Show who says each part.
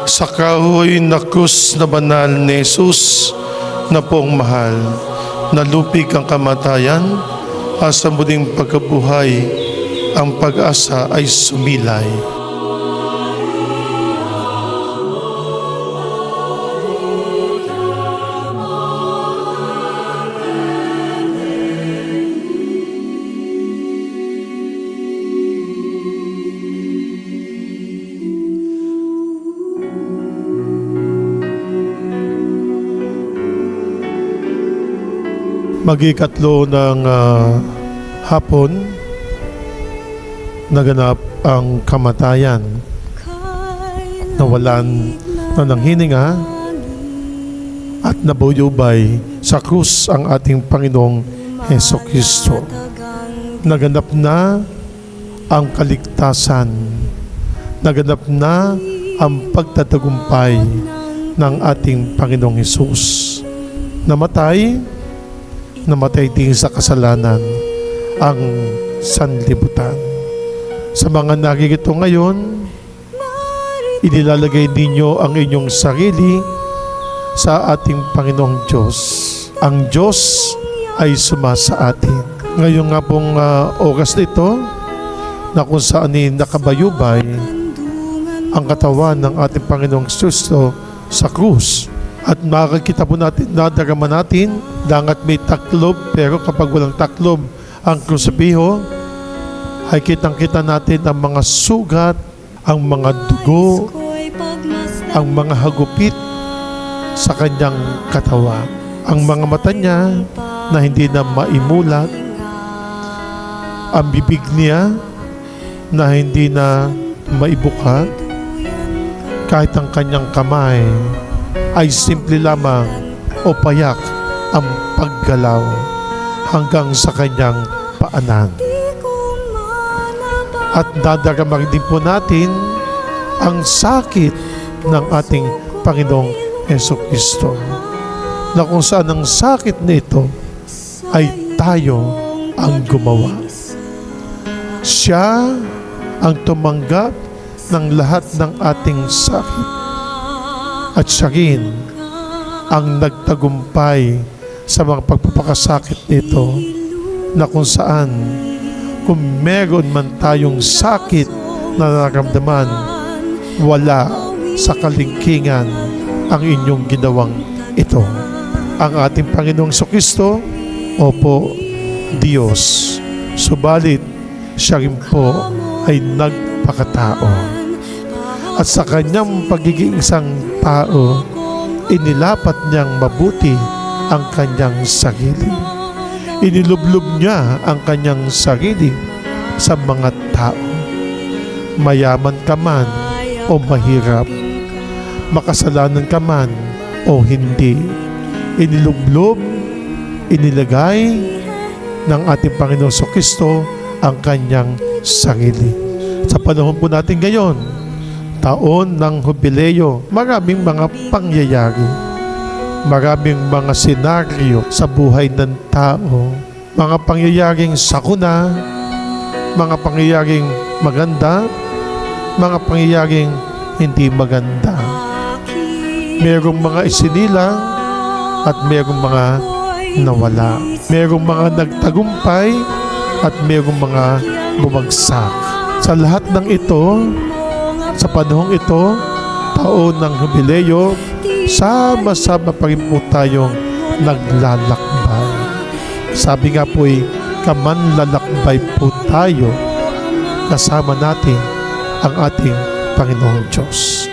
Speaker 1: Sa kahoy na krus na banal ni Jesus na pong mahal, nalupig ang kamatayan, asa muling pagkabuhay, ang pag-asa ay sumilay. Mag-ikatlo ng hapon, naganap ang kamatayan, nawalan na ng hininga at nabuyubay sa krus ang ating Panginoong Hesukristo. Naganap na ang kaligtasan, naganap na ang pagtatagumpay ng ating Panginoong Hesus. Namatay din sa kasalanan ang sanlibutan. Sa mga nakikita ngayon, inilalagay ninyo ang inyong sarili sa ating Panginoong Diyos. Ang Diyos ay sumasa atin. Ngayon nga pong oras nito, na kung saan nakabayubay ang katawan ng ating Panginoong Kristo sa krus. At makikita po natin, nadarama natin, dangat may taklob, pero kapag walang taklob ang krusipiho, ay kitang-kita natin ang mga sugat, ang mga dugo, ang mga hagupit sa kanyang katawan. Ang mga mata niya na hindi na maimulat, ang bibig niya na hindi na maibuka, kahit ang kanyang kamay ay simple lamang o payak ang paggalaw hanggang sa kanyang paanan. At dadarama din po natin ang sakit ng ating Panginoong Hesukristo, na kung saan ang sakit nito ay tayo ang gumawa. Siya ang tumanggap ng lahat ng ating sakit. At siya rin ang nagtagumpay sa mga pagpapakasakit nito, na kung saan kung meron man tayong sakit na nararamdaman, wala sa kalingkingan ang inyong ginawang ito. Ang ating Panginoong Hesukristo, opo, Diyos, subalit siya rin po ay nagpakatao. At sa kanyang pagiging isang tao, inilapat niyang mabuti ang kanyang sarili. Inilublob niya ang kanyang sarili sa mga tao. Mayaman ka man o mahirap, makasalanan ka man o hindi, inilublob, inilagay ng ating Panginoong Hesukristo ang kanyang sarili. Sa panahon po natin ngayon, taon ng Hubileo, maraming mga pangyayari, maraming mga senaryo sa buhay ng tao, mga pangyayaring sakuna, mga pangyayaring maganda, mga pangyayaring hindi maganda. Merong mga isinilang at merong mga nawala. Merong mga nagtagumpay at merong mga bumagsak. Sa lahat ng ito, sa panahong ito, taon ng Hubileo, sama-sama pa rin po tayong naglalakbay. Sabi nga po kamanlalakbay po tayo, kasama natin ang ating Panginoong Diyos.